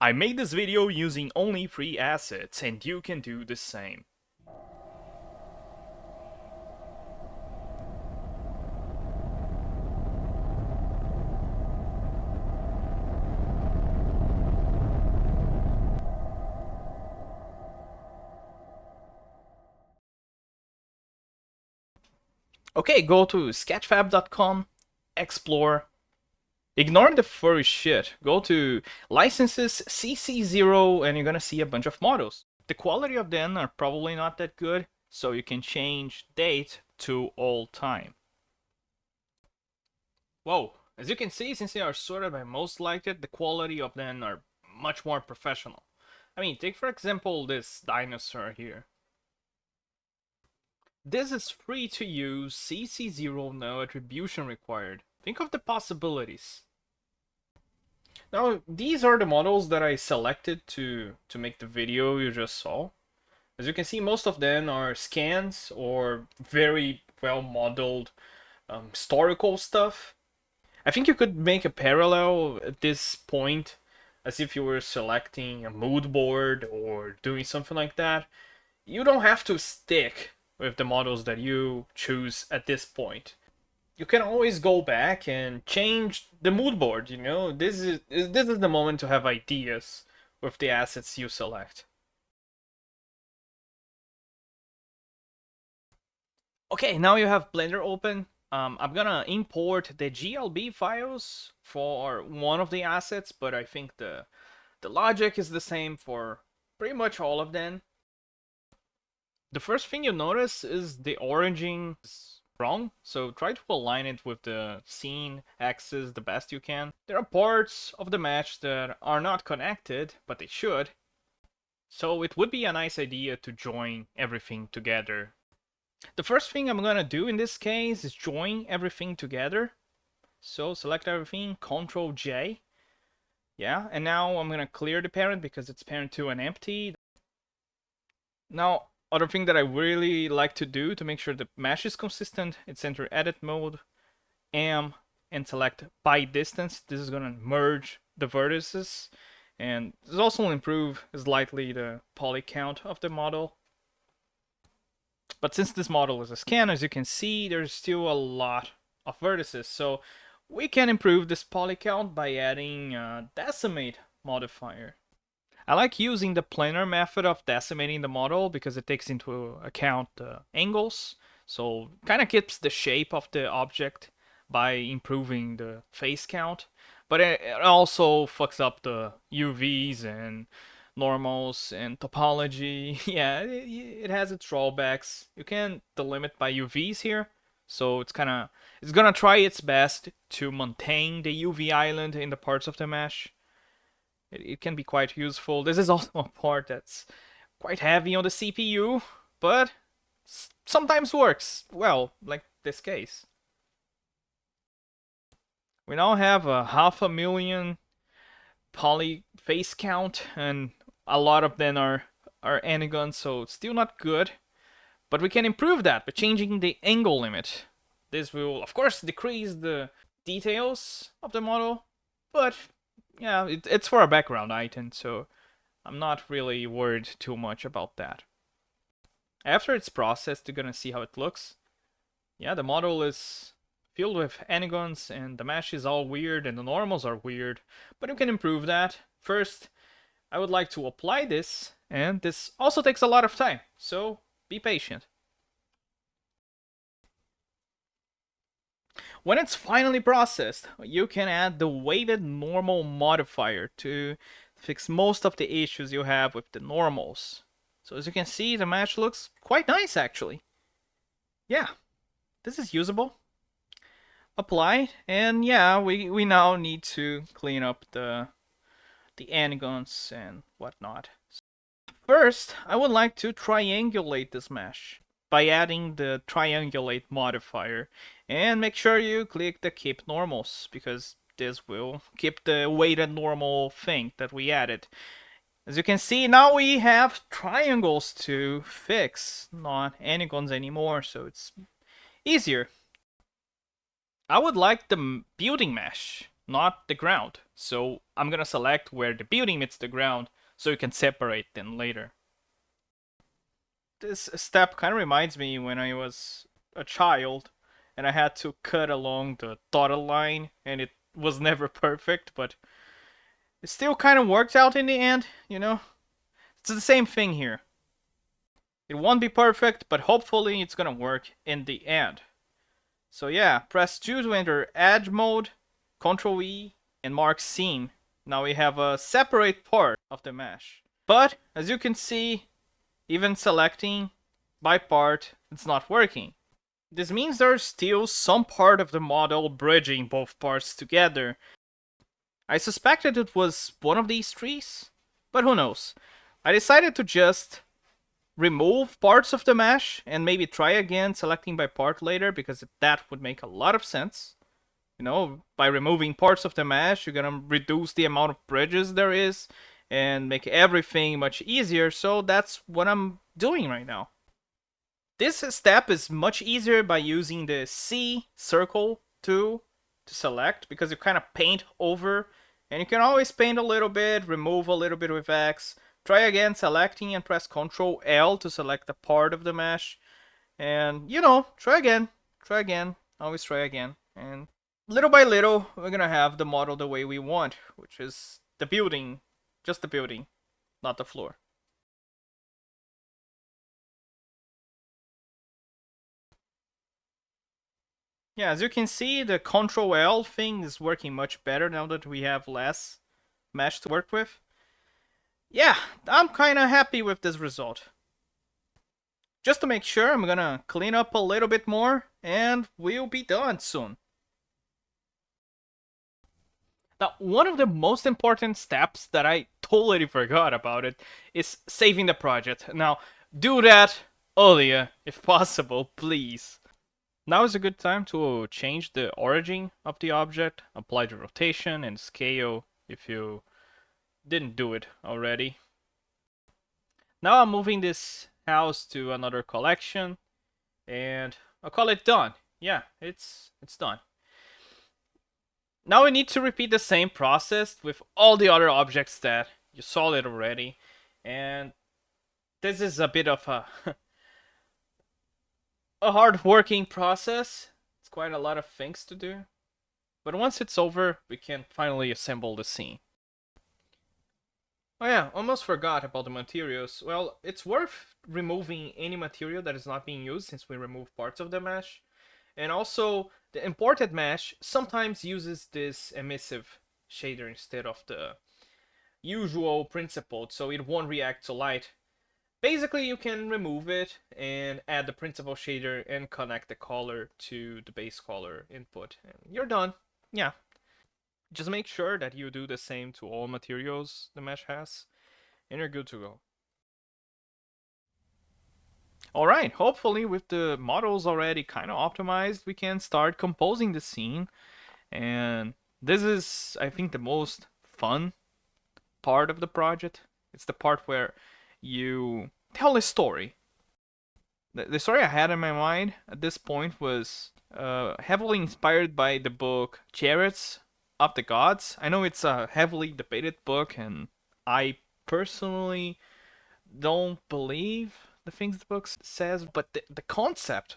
I made this video using only free assets, and you can do the same. Okay, go to sketchfab.com, explore, ignore the furry shit, go to licenses CC0 and you're gonna see a bunch of models. The quality of them are probably not that good, so you can change date to all time. Whoa, as you can see, since they are sorted by most liked, the quality of them are much more professional. I mean, take for example this dinosaur here. This is free to use, CC0, no attribution required. Think of the possibilities. Now, these are the models that I selected to make the video you just saw. As you can see, most of them are scans or very well modeled historical stuff. I think you could make a parallel at this point as if you were selecting a mood board or doing something like that. You don't have to stick with the models that you choose at this point. You can always go back and change the mood board, you know? This is the moment to have ideas with the assets you select. Okay, now you have Blender open. I'm gonna import the GLB files for one of the assets, but I think the logic is the same for pretty much all of them. The first thing you notice is the origin is wrong, so try to align it with the scene axis the best you can. There are parts of the mesh that are not connected, but they should. So it would be a nice idea to join everything together. The first thing I'm gonna do in this case is join everything together. So select everything, Ctrl J. Yeah, and now I'm gonna clear the parent because it's parent 2 and empty. Now, other thing that I really like to do to make sure the mesh is consistent, it's enter edit mode, and select by distance. This is gonna merge the vertices, and this also will improve slightly the poly count of the model. But since this model is a scan, as you can see, there's still a lot of vertices, so we can improve this poly count by adding a decimate modifier. I like using the planar method of decimating the model because it takes into account the angles, so kind of keeps the shape of the object by improving the face count, but it also fucks up the UVs and normals and topology. Yeah, it has its drawbacks. You can delimit by UVs here, so it's gonna try its best to maintain the UV island in the parts of the mesh. It can be quite useful. This is also a part that's quite heavy on the CPU, but sometimes works well, like this case. We now have a 500,000 poly face count, and a lot of them are anigons, so it's still not good. But we can improve that by changing the angle limit. This will, of course, decrease the details of the model, but yeah, it's for a background item, so I'm not really worried too much about that. After it's processed, you're gonna see how it looks. Yeah, the model is filled with anigons, and the mesh is all weird, and the normals are weird, but you can improve that. First, I would like to apply this, and this also takes a lot of time, so be patient. When it's finally processed, you can add the weighted normal modifier to fix most of the issues you have with the normals. So as you can see, the mesh looks quite nice actually. Yeah, this is usable. Apply, and yeah, we now need to clean up the anigons and whatnot. First, I would like to triangulate this mesh by adding the triangulate modifier, and make sure you click the keep normals because this will keep the weighted normal thing that we added. As you can see, now we have triangles to fix, not anigons anymore, so it's easier. I would like the building mesh not the ground. So I'm gonna select where the building meets the ground so you can separate them later. This step kind of reminds me when I was a child and I had to cut along the dotted line, and it was never perfect, but it still kind of worked out in the end, you know? It's the same thing here. It won't be perfect, but hopefully it's gonna work in the end. So yeah, press 2 to enter edge mode, Ctrl E, and mark seam. Now we have a separate part of the mesh. But as you can see, even selecting by part, it's not working. This means there's still some part of the model bridging both parts together. I suspected it was one of these trees, but who knows. I decided to just remove parts of the mesh and maybe try again selecting by part later, because that would make a lot of sense. You know, by removing parts of the mesh, you're gonna reduce the amount of bridges there is and make everything much easier. So that's what I'm doing right now. This step is much easier by using the C circle tool to select, because you kind of paint over, and you can always paint a little bit, remove a little bit with X. Try again selecting and press Ctrl L to select a part of the mesh. And, you know, try again, always try again. And little by little, we're gonna have the model the way we want, which is the building, just the building, not the floor. Yeah, as you can see, the Ctrl L thing is working much better now that we have less mesh to work with. Yeah, I'm kinda happy with this result. Just to make sure, I'm gonna clean up a little bit more, and we'll be done soon. Now, one of the most important steps that I totally forgot about it is saving the project. Now, do that earlier, if possible, please. Now is a good time to change the origin of the object, apply the rotation and scale if you didn't do it already. Now I'm moving this house to another collection, and I'll call it done. Yeah, it's done. Now we need to repeat the same process with all the other objects that you saw it already, and this is a bit of a a hard working process. It's quite a lot of things to do. But once it's over, we can finally assemble the scene. Oh yeah, almost forgot about the materials. Well, it's worth removing any material that is not being used, since we remove parts of the mesh. And also, the imported mesh sometimes uses this emissive shader instead of the usual principled, so it won't react to light. Basically, you can remove it and add the principal shader and connect the color to the base color input. And you're done. Yeah. Just make sure that you do the same to all materials the mesh has, and you're good to go. Alright, hopefully with the models already kind of optimized, we can start composing the scene. And this is, I think, the most fun part of the project. It's the part where you tell a story. The story I had in my mind at this point was heavily inspired by the book Chariots of the Gods. I know it's a heavily debated book, and I personally don't believe the things the book says, but the concept,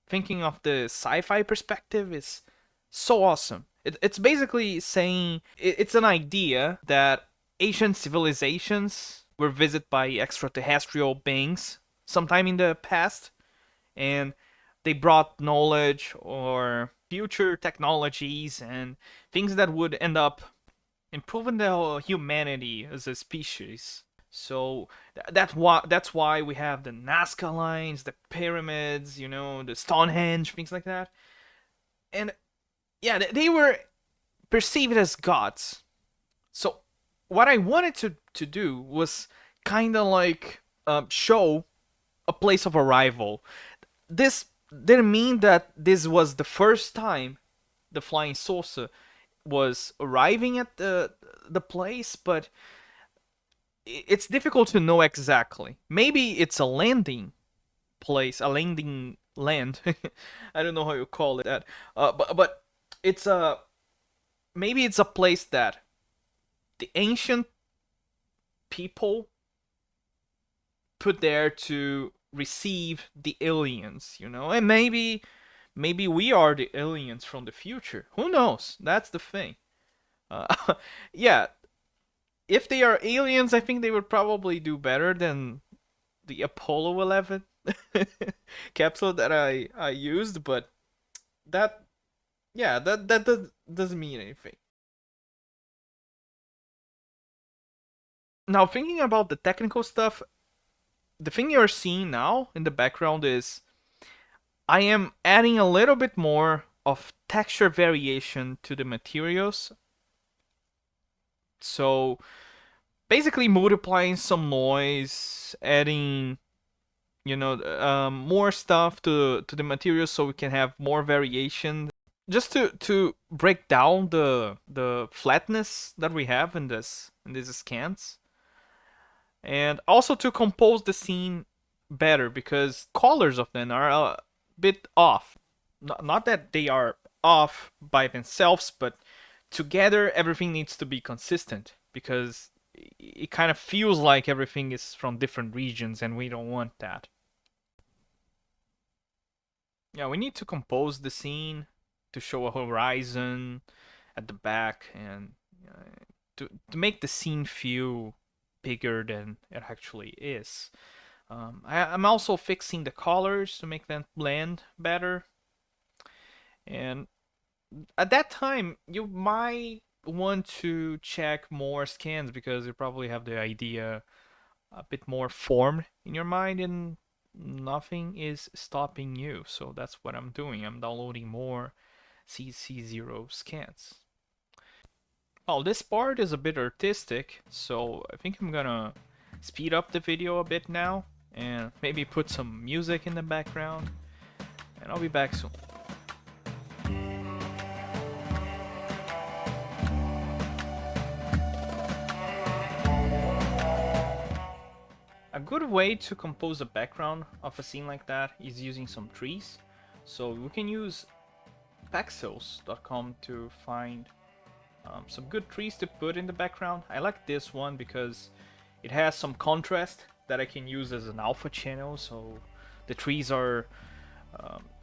thinking of the sci-fi perspective, is so awesome. It's basically saying it's an idea that ancient civilizations were visited by extraterrestrial beings sometime in the past, and they brought knowledge or future technologies and things that would end up improving the humanity as a species. So that's why we have the Nazca lines, the pyramids, you know, the Stonehenge, things like that. And yeah, they were perceived as gods. So what I wanted to do was kind of like show a place of arrival. This didn't mean that this was the first time the flying saucer was arriving at the place, but it's difficult to know exactly. Maybe it's a landing place, a landing land. I don't know how you call it that. But it's a maybe it's a place that the ancient people put there to receive the aliens, you know? And maybe we are the aliens from the future. Who knows? That's the thing. Yeah, if they are aliens, I think they would probably do better than the Apollo 11 capsule that I used, but that yeah, doesn't mean anything. Now, thinking about the technical stuff, the thing you're seeing now in the background is I am adding a little bit more of texture variation to the materials. So basically multiplying some noise, adding more stuff to the materials so we can have more variation. Just to break down the flatness that we have in these scans, and also to compose the scene better because colors of them are a bit off. Not that they are off by themselves, but together everything needs to be consistent because it kind of feels like everything is from different regions and we don't want that. Yeah, we need to compose the scene to show a horizon at the back and to make the scene feel bigger than it actually is. I'm also fixing the colors to make them blend better. And at that time, you might want to check more scans because you probably have the idea a bit more formed in your mind and nothing is stopping you. So that's what I'm doing. I'm downloading more CC0 scans. Well, this part is a bit artistic, so I think I'm gonna speed up the video a bit now and maybe put some music in the background, and I'll be back soon. A good way to compose a background of a scene like that is using some trees. So we can use Pexels.com to find some good trees to put in the background. I like this one because it has some contrast that I can use as an alpha channel, so the trees are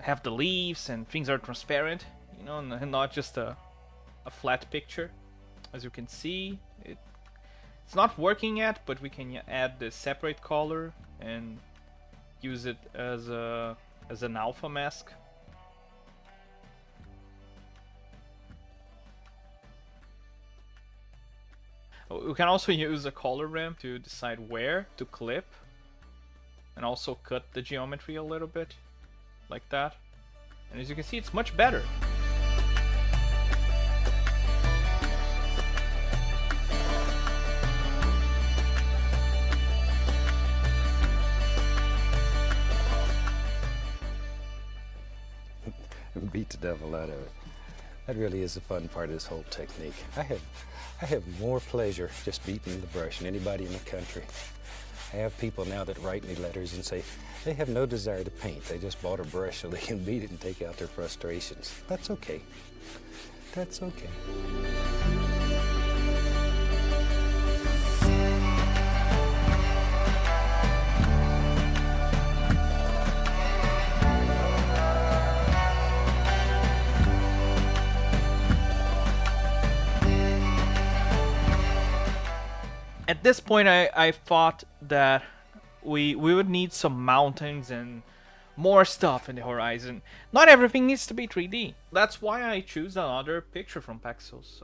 have the leaves and things are transparent, you know, and not just a flat picture. As you can see, it's not working yet, but we can add the separate color and use it as an alpha mask. We can also use a color ramp to decide where to clip and also cut the geometry a little bit like that. And as you can see, it's much better. Beat the devil out of it. That really is the fun part of this whole technique. I have more pleasure just beating the brush than anybody in the country. I have people now that write me letters and say they have no desire to paint. They just bought a brush so they can beat it and take out their frustrations. That's okay. That's okay. At this point, I thought that we would need some mountains and more stuff in the horizon. Not everything needs to be 3D. That's why I choose another picture from Pexels.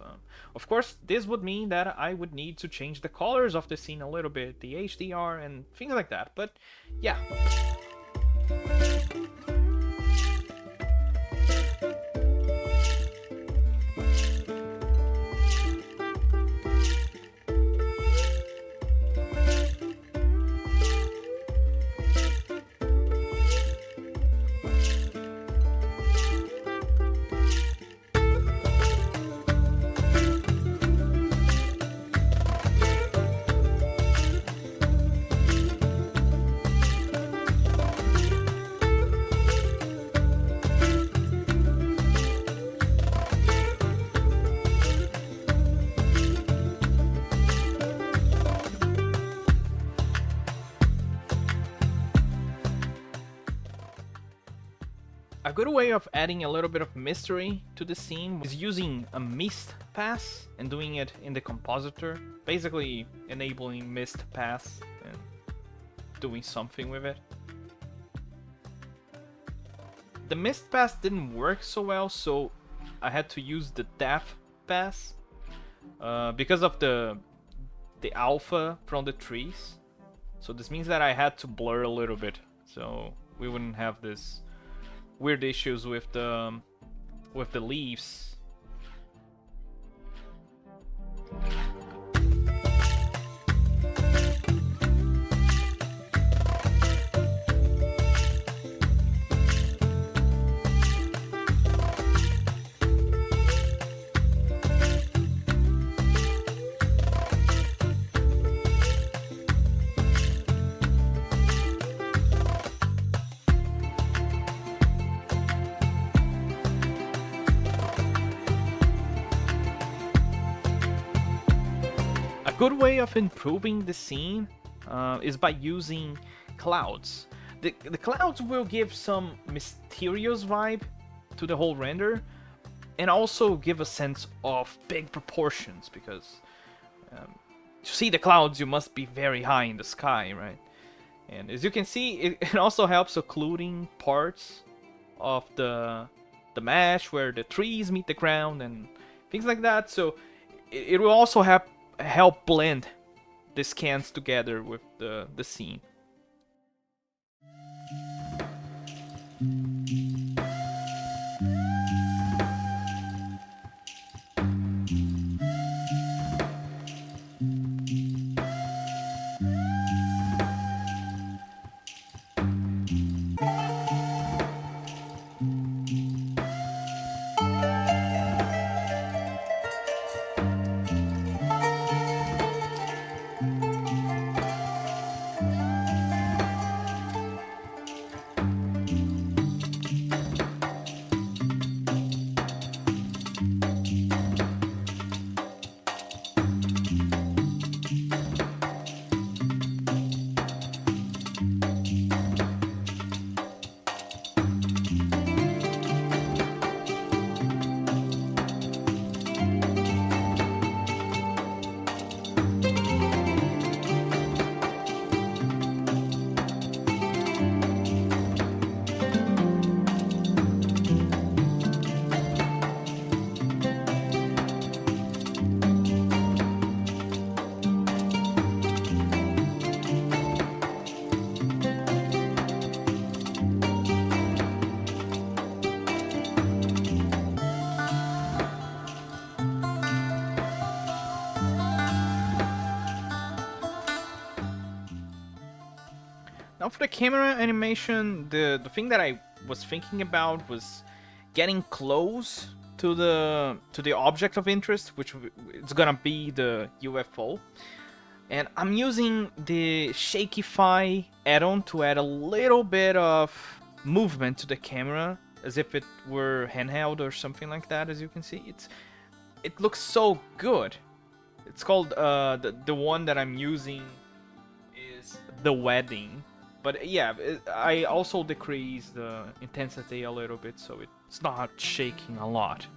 Of course, this would mean that I would need to change the colors of the scene a little bit, the HDR and things like that. But yeah. A good way of adding a little bit of mystery to the scene is using a mist pass and doing it in the compositor. Basically enabling mist pass and doing something with it. The mist pass didn't work so well, so I had to use the depth pass because of the alpha from the trees. So this means that I had to blur a little bit, so we wouldn't have this weird issues with the leaves. A good way of improving the scene is by using clouds. The clouds will give some mysterious vibe to the whole render, and also give a sense of big proportions, because to see the clouds you must be very high in the sky, right? And as you can see, it also helps occluding parts of the mesh where the trees meet the ground and things like that. So it will also help blend the scans together with the scene. Now for the camera animation, the thing that I was thinking about was getting close to the object of interest, which it's gonna be the UFO. And I'm using the Shakify add-on to add a little bit of movement to the camera, as if it were handheld or something like that. As you can see, it looks so good. It's called the one that I'm using is the Wedding. But yeah, I also decrease the intensity a little bit, so it's not shaking a lot.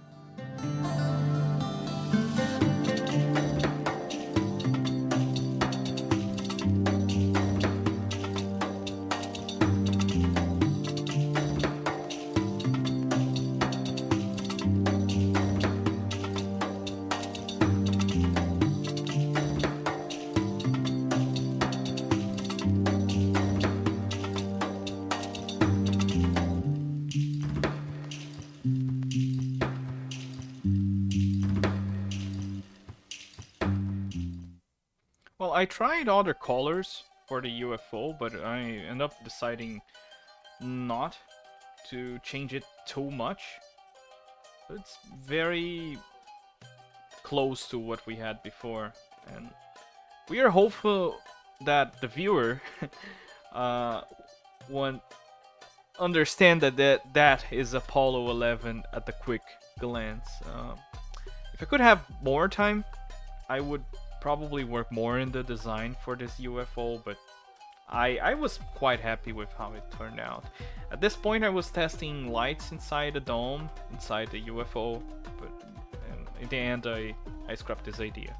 Well, I tried other colors for the UFO, but I end up deciding not to change it too much. It's very close to what we had before, and we are hopeful that the viewer won't understand that is Apollo 11 at the quick glance. If I could have more time, I would probably work more in the design for this UFO, but I was quite happy with how it turned out. At this point, I was testing lights inside the dome, inside the UFO, but in the end, I scrapped this idea.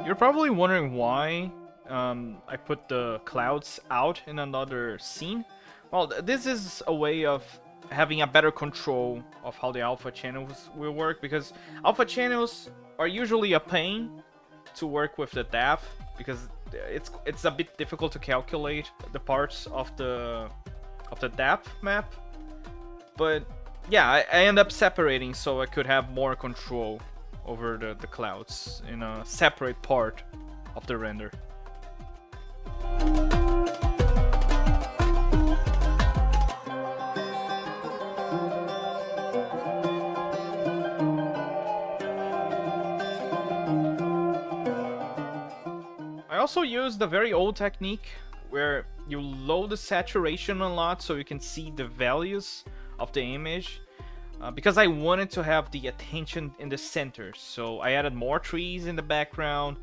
You're probably wondering why I put the clouds out in another scene. Well, this is a way of having a better control of how the alpha channels will work, because alpha channels are usually a pain to work with the depth, because it's a bit difficult to calculate the parts of the depth map. But yeah, I end up separating so I could have more control over the clouds in a separate part of the render. I also used a very old technique where you load the saturation a lot so you can see the values of the image. Because I wanted to have the attention in the center, so I added more trees in the background.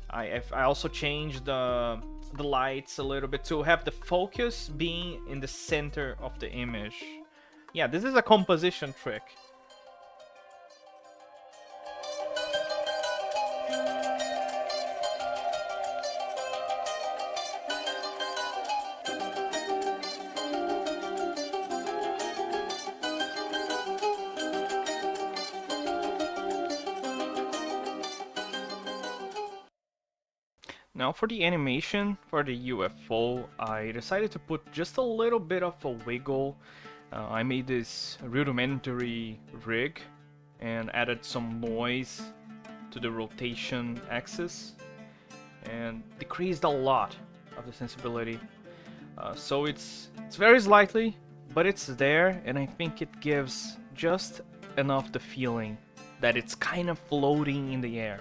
I also changed the lights a little bit to have the focus being in the center of the image. Yeah, this is a composition trick. Now for the animation for the UFO, I decided to put just a little bit of a wiggle. I made this rudimentary rig and added some noise to the rotation axis and decreased a lot of the sensibility. So it's very slightly, but it's there, and I think it gives just enough the feeling that it's kind of floating in the air.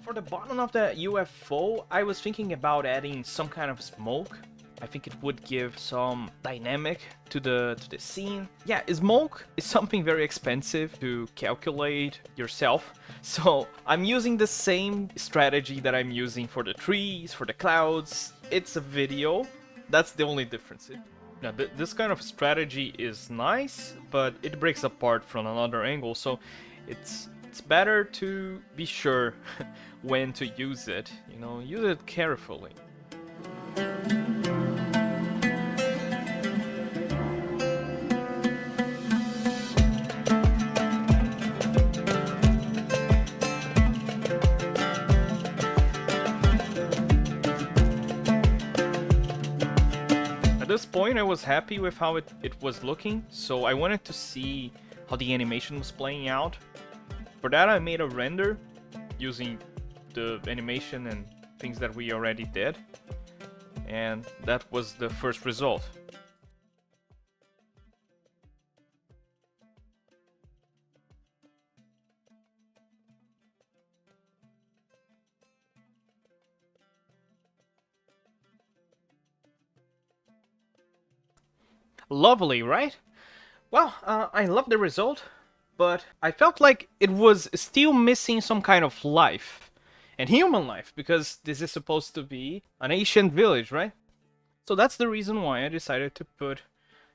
For the bottom of the UFO, I was thinking about adding some kind of smoke. I think it would give some dynamic to the scene. Yeah, smoke is something very expensive to calculate yourself. So I'm using the same strategy that I'm using for the trees, for the clouds. It's a video. That's the only difference. Now, this kind of strategy is nice, but it breaks apart from another angle. So it's better to be sure when to use it, you know, use it carefully. At this point, I was happy with how it was looking, so I wanted to see how the animation was playing out. For that, I made a render using the animation and things that we already did, and that was the first result. Lovely, right? Well, I love the result, but I felt like it was still missing some kind of life. And human life, because this is supposed to be an ancient village, right? So that's the reason why I decided to put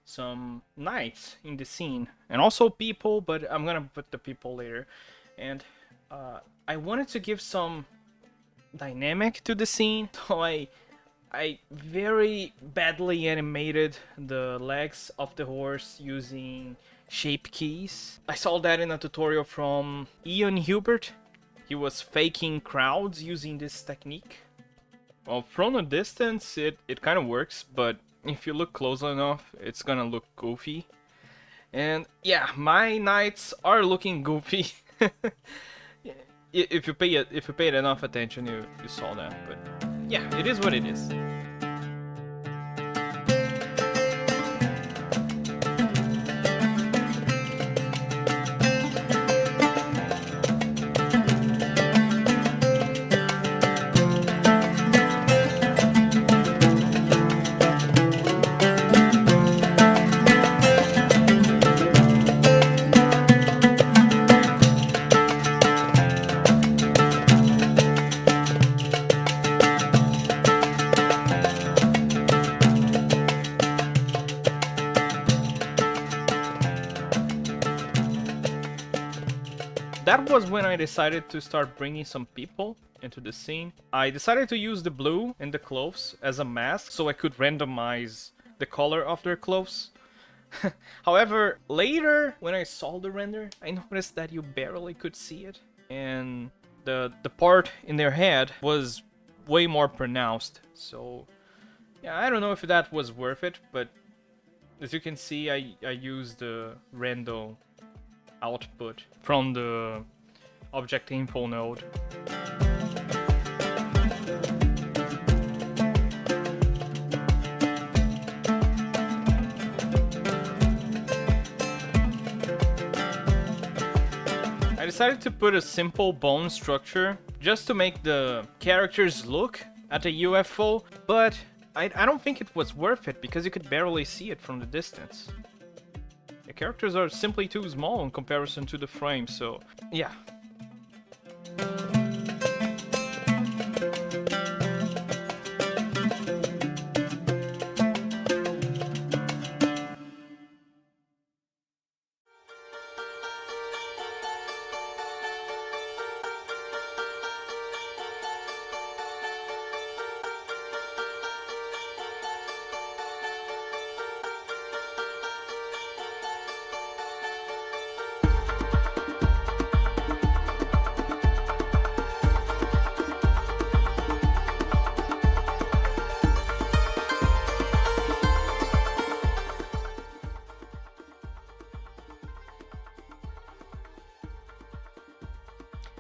some knights in the scene. And also people, but I'm gonna put the people later. And I wanted to give some dynamic to the scene, so I very badly animated the legs of the horse using shape keys. I saw that in a tutorial from Ian Hubert. He was faking crowds using this technique. Well, from a distance, it kind of works, but if you look close enough, it's gonna look goofy. And yeah, my knights are looking goofy. If you paid enough attention, you saw that. But yeah, it is what it is. That was when I decided to start bringing some people into the scene. I decided to use the blue in the clothes as a mask so I could randomize the color of their clothes. However, later when I saw the render, I noticed that you barely could see it. And the part in their head was way more pronounced. So yeah, I don't know if that was worth it, but as you can see, I used the random output from the object info node. I decided to put a simple bone structure just to make the characters look at a UFO, but I don't think it was worth it because you could barely see it from the distance. The characters are simply too small in comparison to the frame, so yeah.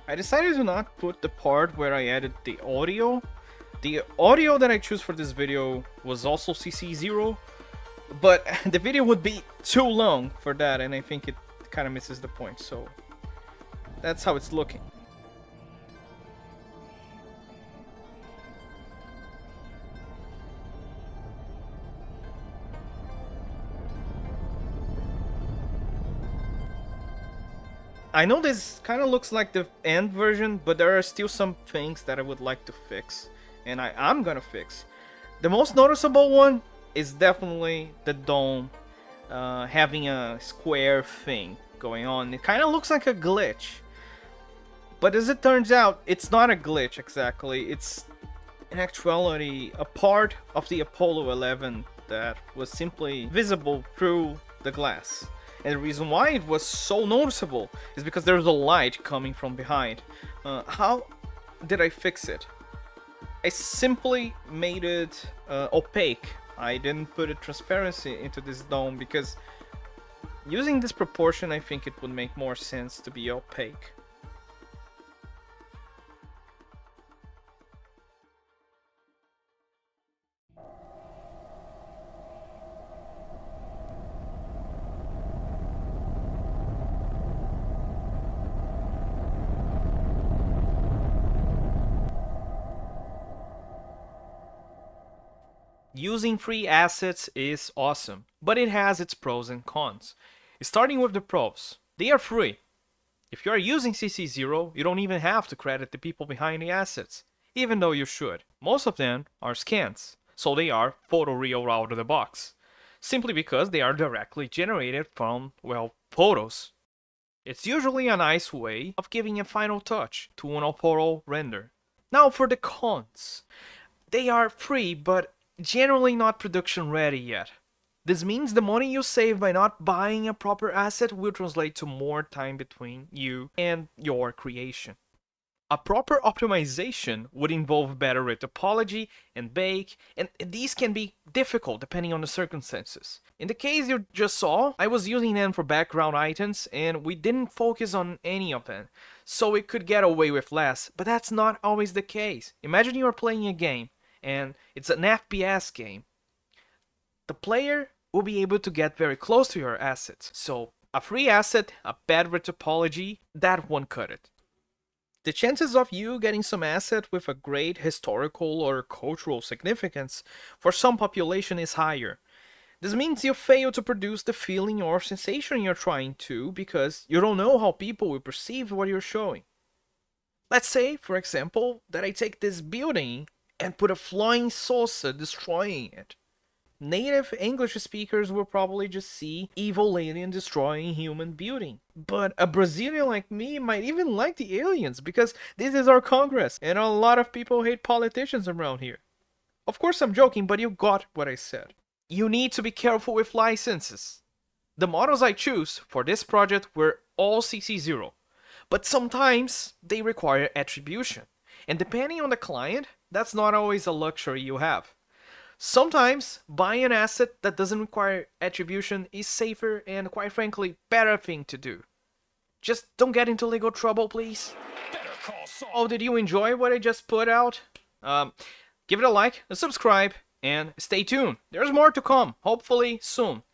I decided to not put the part where I added the audio. The audio that I choose for this video was also CC0, but the video would be too long for that, and I think it kind of misses the point, so that's how it's looking. I know this kind of looks like the end version, but there are still some things that I would like to fix, and I'm gonna fix. The most noticeable one is definitely the dome having a square thing going on. It kind of looks like a glitch, but as it turns out, it's not a glitch exactly. It's in actuality a part of the Apollo 11 that was simply visible through the glass. And the reason why it was so noticeable is because there was a light coming from behind. How did I fix it? I simply made it opaque. I didn't put a transparency into this dome because using this proportion, I think it would make more sense to be opaque. Using free assets is awesome, but it has its pros and cons. Starting with the pros, they are free. If you are using CC0, you don't even have to credit the people behind the assets, even though you should. Most of them are scans, so they are photoreal out of the box, simply because they are directly generated from, well, photos. It's usually a nice way of giving a final touch to an photo render. Now for the cons. they are free, but generally not production ready yet. This means the money you save by not buying a proper asset will translate to more time between you and your creation. A proper optimization would involve better topology and bake, and these can be difficult depending on the circumstances. In the case you just saw, I was using them for background items and we didn't focus on any of them, so we could get away with less, but that's not always the case. Imagine you are playing a game, and it's an FPS game. The player will be able to get very close to your assets, so a free asset, a bad topology, that won't cut it. The chances of you getting some asset with a great historical or cultural significance for some population is higher. This means you fail to produce the feeling or sensation you're trying to because you don't know how people will perceive what you're showing. Let's say, for example, that I take this building and put a flying saucer destroying it. Native English speakers will probably just see evil alien destroying human building. But a Brazilian like me might even like the aliens because this is our Congress and a lot of people hate politicians around here. Of course I'm joking, but you got what I said. You need to be careful with licenses. The models I choose for this project were all CC0, but sometimes they require attribution. And depending on the client, that's not always a luxury you have. Sometimes buying an asset that doesn't require attribution is safer and, quite frankly, better thing to do. Just don't get into legal trouble, please. Oh, did you enjoy what I just put out? Give it a like, a subscribe, and stay tuned. There's more to come, hopefully soon.